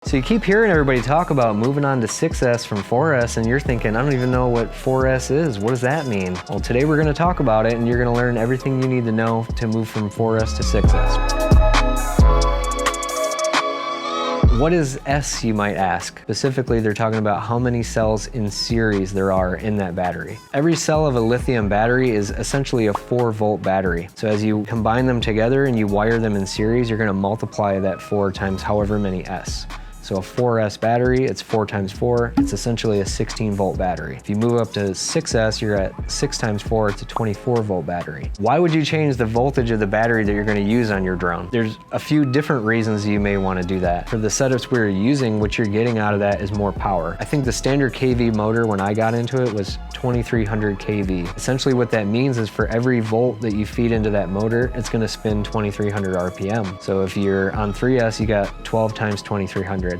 So you keep hearing everybody talk about moving on to 6S from 4S, and you're thinking, I don't even know what 4S is. What does that mean? Well, today we're gonna talk about it, and you're gonna learn everything you need to know to move from 4S to 6S. What is S, you might ask? Specifically, they're talking about how many cells in series there are in that battery. Every cell of a lithium battery is essentially a 4-volt battery. So as you combine them together and you wire them in series, you're gonna multiply that 4 times however many S. So a 4S battery, it's 4 times 4, it's essentially a 16-volt battery. If you move up to 6S, you're at 6 times 4, it's a 24-volt battery. Why would you change the voltage of the battery that you're gonna use on your drone? There's a few different reasons you may wanna do that. For the setups we're using, what you're getting out of that is more power. I think the standard KV motor when I got into it was 2300 kV. Essentially what that means is for every volt that you feed into that motor, it's gonna spin 2300 RPM. So if you're on 3S, you got 12 times 2300.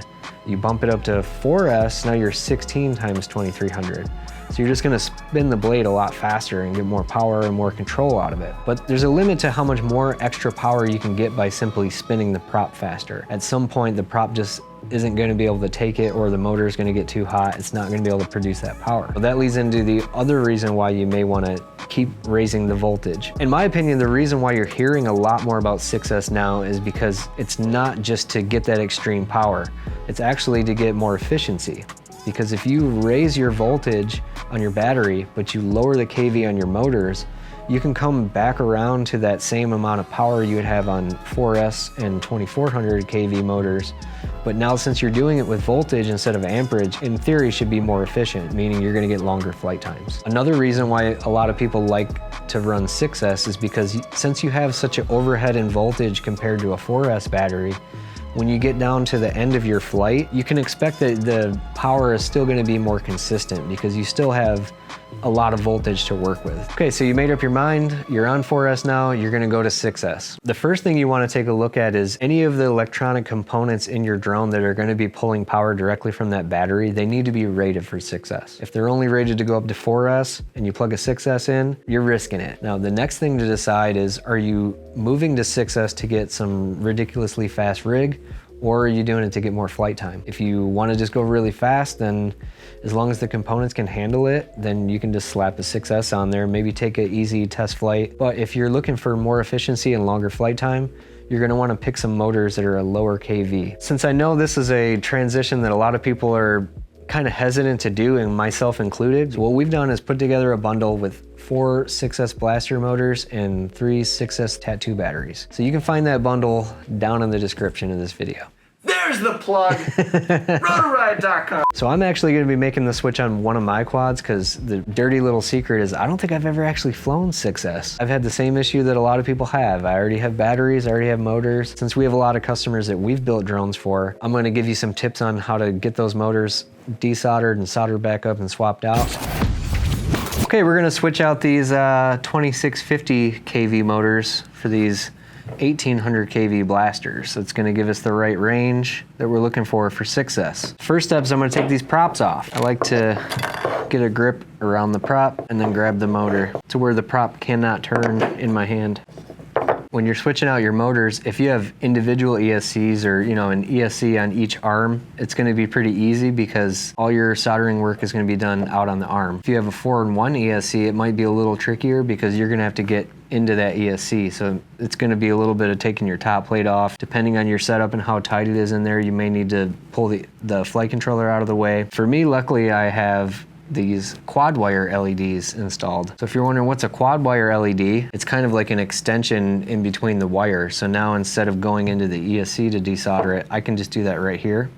You bump it up to 4S, now you're 16 times 2300. So you're just gonna spin the blade a lot faster and get more power and more control out of it. But there's a limit to how much more extra power you can get by simply spinning the prop faster. At some point, the prop just isn't gonna be able to take it, or the motor is gonna get too hot. It's not gonna be able to produce that power. Well, that leads into the other reason why you may wanna keep raising the voltage. In my opinion, the reason why you're hearing a lot more about 6S now is because it's not just to get that extreme power. It's actually to get more efficiency. Because if you raise your voltage on your battery, but you lower the KV on your motors, you can come back around to that same amount of power you would have on 4S and 2400 kV motors. But now since you're doing it with voltage instead of amperage, in theory should be more efficient, meaning you're gonna get longer flight times. Another reason why a lot of people like to run 6S is because since you have such an overhead in voltage compared to a 4S battery, when you get down to the end of your flight, you can expect that the power is still gonna be more consistent because you still have a lot of voltage to work with. Okay, so you made up your mind, you're on 4S now, you're gonna go to 6S. The first thing you wanna take a look at is any of the electronic components in your drone that are gonna be pulling power directly from that battery, they need to be rated for 6S. If they're only rated to go up to 4S and you plug a 6S in, you're risking it. Now, the next thing to decide is, are you moving to 6S to get some ridiculously fast rig, or are you doing it to get more flight time? If you wanna just go really fast, then as long as the components can handle it, then you can just slap a 6S on there, maybe take an easy test flight. But if you're looking for more efficiency and longer flight time, you're gonna wanna pick some motors that are a lower KV. Since I know this is a transition that a lot of people are kind of hesitant to do, and myself included, so what we've done is put together a bundle with 4 6S blaster motors and 3 6S tattoo batteries. So you can find that bundle down in the description of this video. There's the plug, rotorriot.com. So I'm actually gonna be making the switch on one of my quads because the dirty little secret is I don't think I've ever actually flown 6S. I've had the same issue that a lot of people have. I already have batteries, I already have motors. Since we have a lot of customers that we've built drones for, I'm gonna give you some tips on how to get those motors desoldered and soldered back up and swapped out. Okay, we're gonna switch out these 2650 kV motors for these 1800 kV blasters. So it's gonna give us the right range that we're looking for 6S. First step is I'm gonna take these props off. I like to get a grip around the prop and then grab the motor to where the prop cannot turn in my hand. When you're switching out your motors, if you have individual ESCs or an ESC on each arm, it's gonna be pretty easy because all your soldering work is gonna be done out on the arm. If you have a 4-in-1 ESC, it might be a little trickier because you're gonna have to get into that ESC. So it's gonna be a little bit of taking your top plate off. Depending on your setup and how tight it is in there, you may need to pull the flight controller out of the way. For me, luckily, I have these quad wire LEDs installed. So if you're wondering what's a quad wire LED, it's kind of like an extension in between the wires. So now instead of going into the ESC to desolder it, I can just do that right here.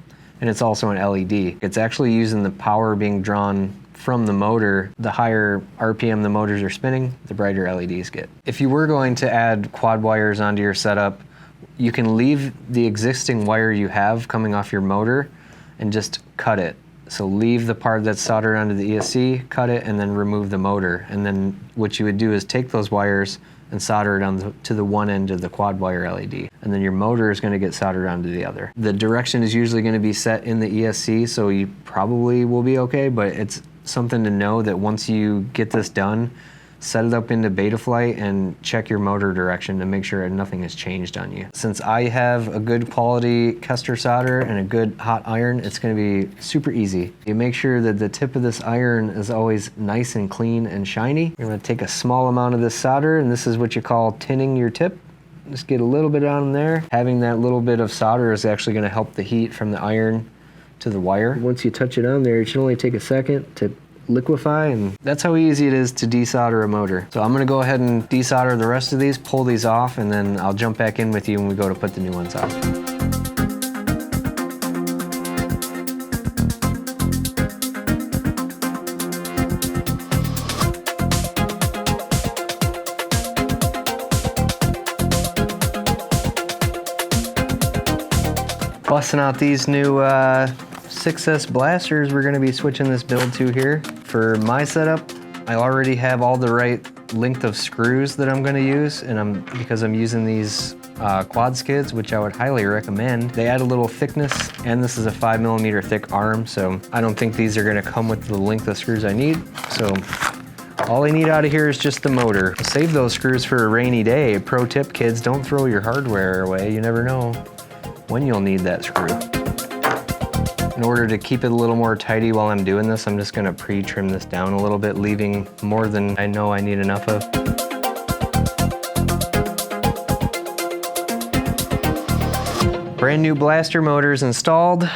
And it's also an LED. It's actually using the power being drawn from the motor. The higher RPM the motors are spinning, the brighter LEDs get. If you were going to add quad wires onto your setup, you can leave the existing wire you have coming off your motor and just cut it. So leave the part that's soldered onto the ESC, cut it, and then remove the motor. And then what you would do is take those wires and solder it on to the one end of the quad wire LED. And then your motor is gonna get soldered onto the other. The direction is usually gonna be set in the ESC, so you probably will be okay, but it's something to know that once you get this done, set it up into Betaflight and check your motor direction to make sure nothing has changed on you. Since I have a good quality Kester solder and a good hot iron, it's gonna be super easy. You make sure that the tip of this iron is always nice and clean and shiny. You're gonna take a small amount of this solder, and this is what you call tinning your tip. Just get a little bit on there. Having that little bit of solder is actually gonna help the heat from the iron to the wire. Once you touch it on there, it should only take a second to liquefy, and that's how easy it is to desolder a motor. So I'm gonna go ahead and desolder the rest of these, pull these off, and then I'll jump back in with you when we go to put the new ones on. Busting out these new 6S blasters we're gonna be switching this build to here. For my setup, I already have all the right length of screws that I'm gonna use, and because I'm using these quad skids, which I would highly recommend. They add a little thickness, and this is a 5mm thick arm, so I don't think these are gonna come with the length of screws I need. So all I need out of here is just the motor. Save those screws for a rainy day. Pro tip, kids, don't throw your hardware away. You never know when you'll need that screw. In order to keep it a little more tidy while I'm doing this, I'm just gonna pre-trim this down a little bit, leaving more than I know I need enough of. Brand new blaster motors installed.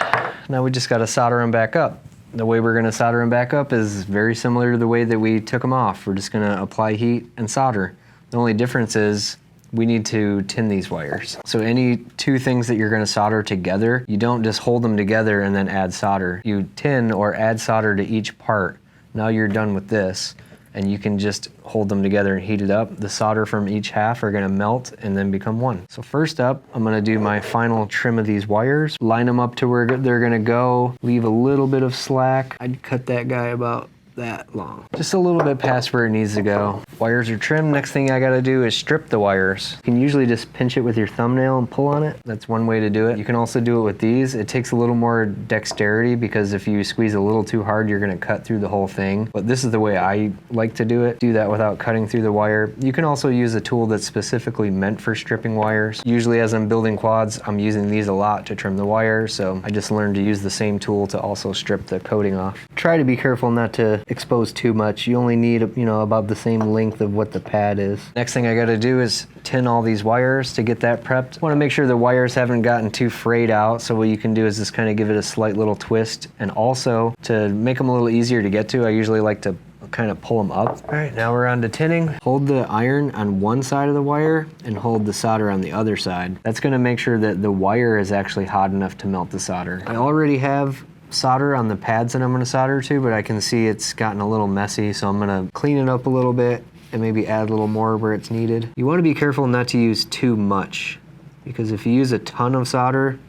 Now we just gotta solder them back up. The way we're gonna solder them back up is very similar to the way that we took them off. We're just gonna apply heat and solder. The only difference is we need to tin these wires. So any two things that you're gonna solder together, you don't just hold them together and then add solder. You tin or add solder to each part. Now you're done with this, and you can just hold them together and heat it up. The solder from each half are gonna melt and then become one. So first up, I'm gonna do my final trim of these wires, line them up to where they're gonna go, leave a little bit of slack. I'd cut that guy about that long. Just a little bit past where it needs to go. Wires are trimmed. Next thing I gotta do is strip the wires. You can usually just pinch it with your thumbnail and pull on it. That's one way to do it. You can also do it with these. It takes a little more dexterity because if you squeeze a little too hard, you're gonna cut through the whole thing. But this is the way I like to do it. Do that without cutting through the wire. You can also use a tool that's specifically meant for stripping wires. Usually as I'm building quads, I'm using these a lot to trim the wires, so I just learned to use the same tool to also strip the coating off. Try to be careful not to expose too much. You only need, about the same length of what the pad is. Next thing I gotta do is tin all these wires to get that prepped. I wanna make sure the wires haven't gotten too frayed out, so what you can do is just kind of give it a slight little twist, and also to make them a little easier to get to, I usually like to kind of pull them up. All right, now we're on to tinning. Hold the iron on one side of the wire and hold the solder on the other side. That's gonna make sure that the wire is actually hot enough to melt the solder. I already have solder on the pads that I'm going to solder to, but I can see it's gotten a little messy, so I'm going to clean it up a little bit and maybe add a little more where it's needed. You want to be careful not to use too much, because if you use a ton of solder,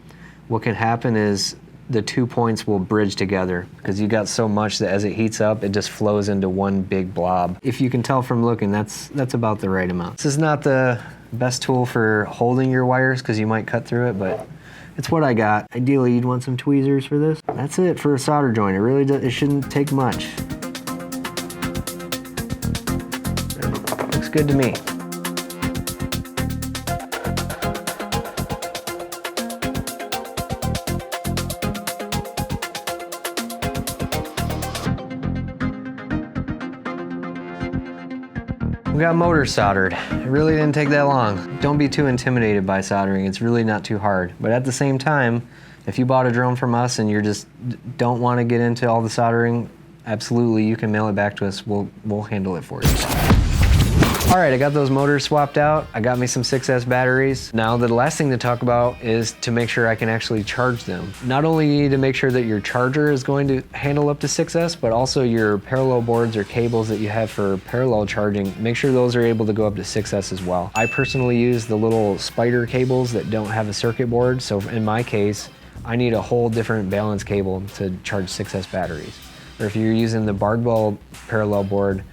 what can happen is the 2 points will bridge together because you got so much that as it heats up, it just flows into one big blob. If you can tell from looking, that's about the right amount. This is not the best tool for holding your wires because you might cut through it, but it's what I got. Ideally, you'd want some tweezers for this. That's it for a solder joint. It shouldn't take much. Looks good to me. We got motors soldered. It really didn't take that long. Don't be too intimidated by soldering. It's really not too hard. But at the same time, if you bought a drone from us and you just don't want to get into all the soldering, absolutely, you can mail it back to us. We'll handle it for you. All right, I got those motors swapped out. I got me some 6S batteries. Now the last thing to talk about is to make sure I can actually charge them. Not only you need to make sure that your charger is going to handle up to 6S, but also your parallel boards or cables that you have for parallel charging, make sure those are able to go up to 6S as well. I personally use the little spider cables that don't have a circuit board, so in my case, I need a whole different balance cable to charge 6S batteries. Or if you're using the Bardwell parallel board,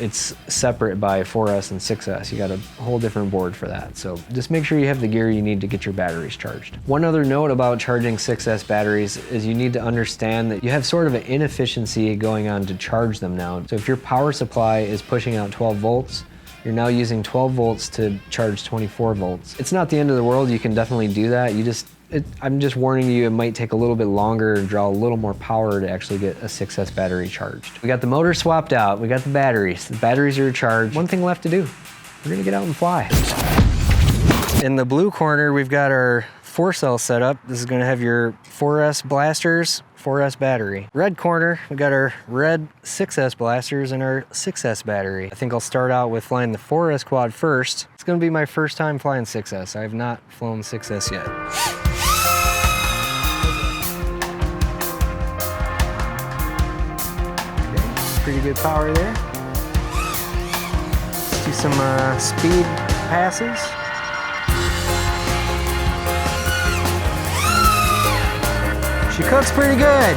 It's separate by 4S and 6S. You got a whole different board for that. So just make sure you have the gear you need to get your batteries charged. One other note about charging 6S batteries is you need to understand that you have sort of an inefficiency going on to charge them now. So if your power supply is pushing out 12 volts, you're now using 12 volts to charge 24 volts. It's not the end of the world. You can definitely do that. I'm just warning you, it might take a little bit longer and draw a little more power to actually get a 6S battery charged. We got the motor swapped out. We got the batteries. The batteries are charged. One thing left to do. We're gonna get out and fly. In the blue corner, we've got our 4-cell setup. This is gonna have your 4S blasters, 4S battery. Red corner, we got our red 6S blasters and our 6S battery. I think I'll start out with flying the 4S quad first. It's gonna be my first time flying 6S. I have not flown 6S yet. Pretty good power there. Let's do some speed passes. She cooks pretty good.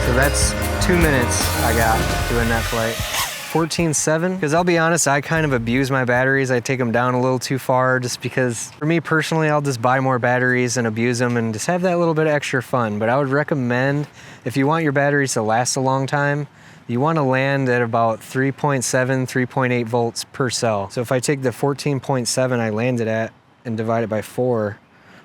So that's 2 minutes I got doing that flight. 14.7, because I'll be honest, I kind of abuse my batteries. I take them down a little too far just because, for me personally, I'll just buy more batteries and abuse them and just have that little bit of extra fun. But I would recommend, if you want your batteries to last a long time, you want to land at about 3.7, 3.8 volts per cell. So if I take the 14.7 I landed at and divide it by 4,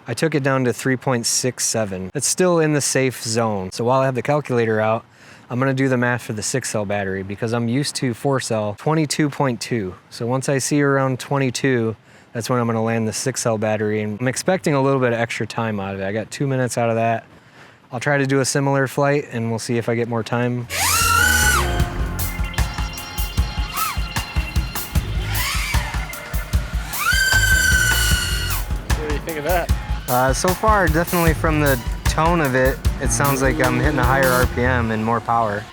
I took it down to 3.67. It's still in the safe zone. So while I have the calculator out, I'm gonna do the math for the 6-cell battery because I'm used to 4-cell 22.2. So once I see around 22, that's when I'm gonna land the 6-cell battery. And I'm expecting a little bit of extra time out of it. I got 2 minutes out of that. I'll try to do a similar flight and we'll see if I get more time. What do you think of that? So far, definitely from the tone of it, it sounds like I'm hitting a higher RPM and more power.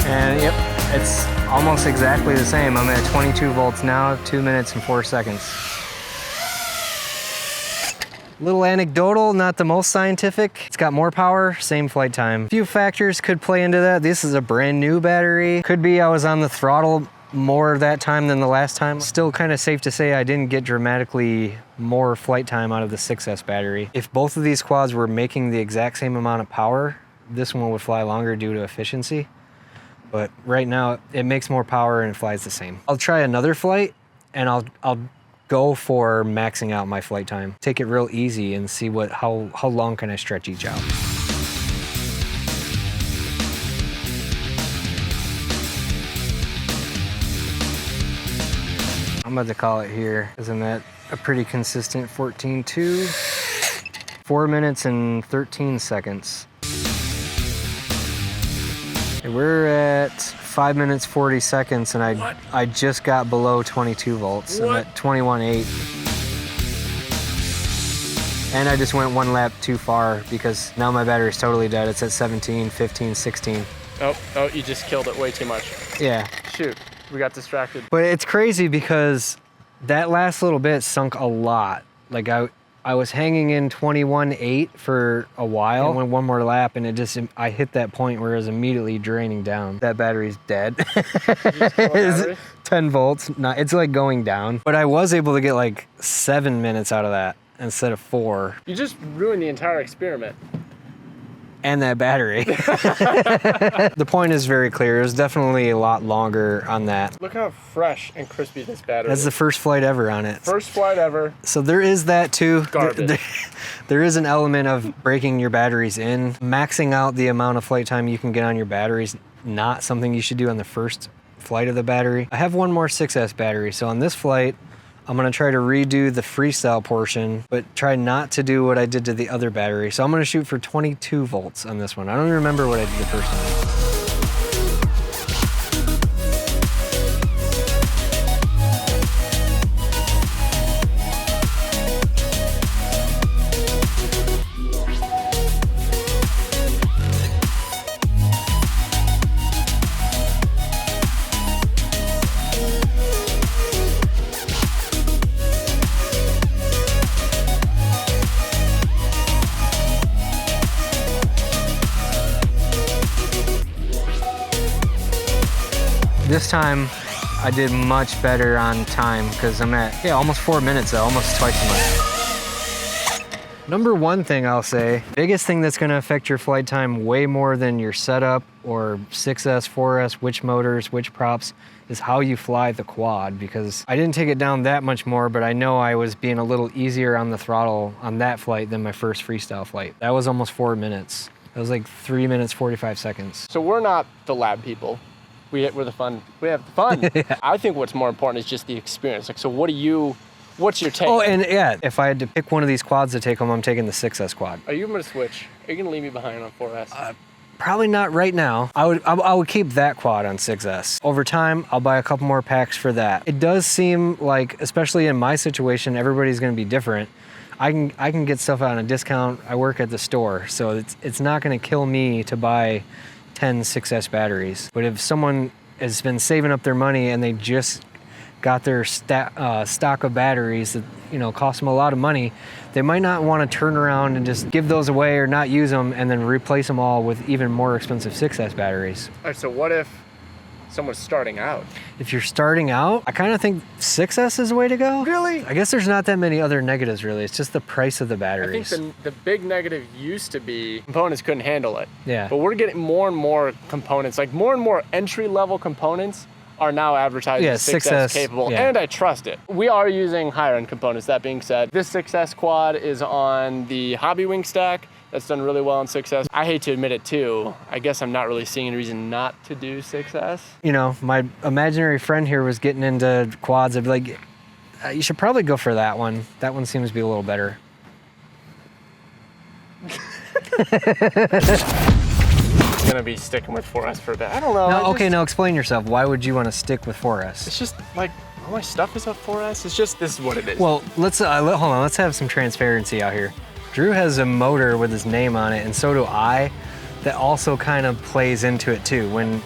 And yep, it's almost exactly the same. I'm at 22 volts now, 2 minutes and 4 seconds. Little anecdotal, not the most scientific. It's got more power, same flight time. A few factors could play into that. This is a brand new battery. Could be I was on the throttle more that time than the last time. Still kind of safe to say I didn't get dramatically more flight time out of the 6S battery. If both of these quads were making the exact same amount of power, this one would fly longer due to efficiency. But right now it makes more power and it flies the same. I'll try another flight and I'll go for maxing out my flight time. Take it real easy and see how long can I stretch each out. I'm about to call it here because I'm at a pretty consistent 14.2. 4 minutes and 13 seconds. And we're at 5 minutes 40 seconds and I just got below 22 volts. What? I'm at 21.8. And I just went one lap too far because now my battery's totally dead. It's at 17, 15, 16. Oh, you just killed it way too much. Yeah. Shoot, we got distracted. But it's crazy because that last little bit sunk a lot. Like I was hanging in 21.8 for a while. I went one more lap and I hit that point where it was immediately draining down. That battery's dead. It's 10 volts. It's like going down. But I was able to get like 7 minutes out of that instead of 4. You just ruined the entire experiment. And that battery. The point is very clear. It was definitely a lot longer on that. Look how fresh and crispy this battery That's is. the first flight ever on it. First flight ever. So there is that too. Garbage. There is an element of breaking your batteries in. Maxing out the amount of flight time you can get on your batteries, not something you should do on the first flight of the battery. I have one more 6S battery. So on this flight, I'm gonna try to redo the freestyle portion, but try not to do what I did to the other battery. So I'm gonna shoot for 22 volts on this one. I don't even remember what I did the first time. This time I did much better on time because I'm at almost 4 minutes though, almost twice as much. Number one thing I'll say, biggest thing that's gonna affect your flight time way more than your setup or 6S, 4S, which motors, which props, is how you fly the quad, because I didn't take it down that much more, but I know I was being a little easier on the throttle on that flight than my first freestyle flight. That was almost 4 minutes. That was like 3 minutes, 45 seconds. So we're not the lab people. We're the fun. We have the fun. Yeah. I think what's more important is just the experience. Like, so what's your take? Oh, and yeah, if I had to pick one of these quads to take home, I'm taking the 6S quad. Are you gonna switch? Are you gonna leave me behind on 4S? Probably not right now. I would keep that quad on 6S. Over time, I'll buy a couple more packs for that. It does seem like, especially in my situation, everybody's gonna be different. I can get stuff on a discount. I work at the store, so it's not gonna kill me to buy 10 6S batteries. But if someone has been saving up their money and they just got their stock of batteries that cost them a lot of money, they might not want to turn around and just give those away or not use them and then replace them all with even more expensive 6S batteries. All right, so what if someone's starting out? If you're starting out, I kind of think 6S is the way to go. Really? I guess there's not that many other negatives really. It's just the price of the I batteries. think the big negative used to be components couldn't handle it. Yeah. But we're getting more and more components, like more and more entry-level components are now advertised as 6S capable, yeah. and I trust it. We are using higher-end components. That being said, this 6S quad is on the Hobby Wing stack. That's done really well on 6S. I hate to admit it too. I guess I'm not really seeing any reason not to do 6S. My imaginary friend here was getting into quads. I'd be like, you should probably go for that one. That one seems to be a little better. I'm gonna be sticking with 4S for a bit. I don't know. Now explain yourself. Why would you want to stick with 4S? It's just like, all my stuff is on 4S. It's just, this is what it is. Well, let's hold on. Let's have some transparency out here. Drew has a motor with his name on it, and so do I. That also kind of plays into it too. When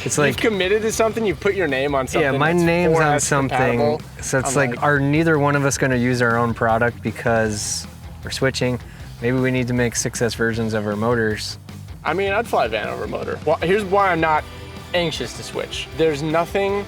it's like you've committed to something, you put your name on something. Yeah, my name's on something. Compatible. So it's like, are neither one of us going to use our own product because we're switching? Maybe we need to make 6S versions of our motors. I mean, I'd fly van over motor. Well, here's why I'm not anxious to switch. There's nothing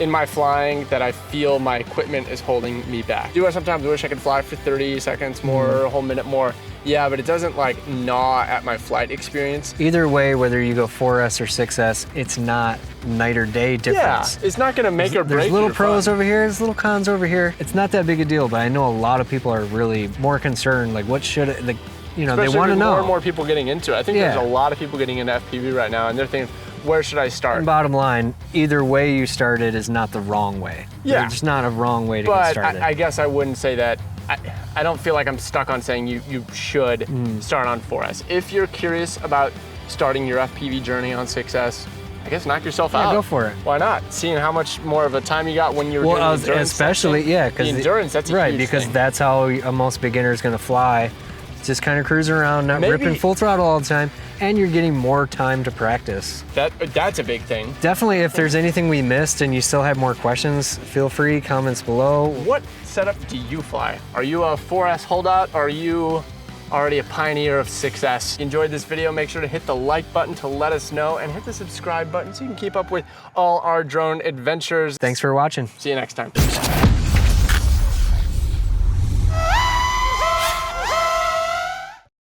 in my flying that I feel my equipment is holding me back. Do I sometimes wish I could fly for 30 seconds more, or a whole minute more? Yeah, but it doesn't like gnaw at my flight experience. Either way, whether you go 4S or 6S, it's not night or day difference. Yeah, it's not gonna make or break. There's little pros fun. over here, there's little cons over here. It's not that big a deal, but I know a lot of people are really more concerned, like what should it, like, they want to know. More and more people getting into it. I think Yeah. there's a lot of people getting into FPV right now, and they're thinking, where should I start? And bottom line, either way you started is not the wrong way. Yeah. There's not a wrong way to get But started. I guess I wouldn't say that. I don't feel like I'm stuck on saying you should start on 4S. If you're curious about starting your FPV journey on 6S, I guess knock yourself out. Go for it. Why not? Seeing how much more of a time you got when you were doing the endurance especially, section. yeah. The endurance, that's a right, huge because thing. that's how most beginners going to fly. Just kind of cruising around, not ripping full throttle all the time, and you're getting more time to practice. That's a big thing. Definitely, if there's anything we missed and you still have more questions, feel free, comments below. What setup do you fly? Are you a 4S holdout? Or are you already a pioneer of 6S? If you enjoyed this video, make sure to hit the like button to let us know, and hit the subscribe button so you can keep up with all our drone adventures. Thanks for watching. See you next time.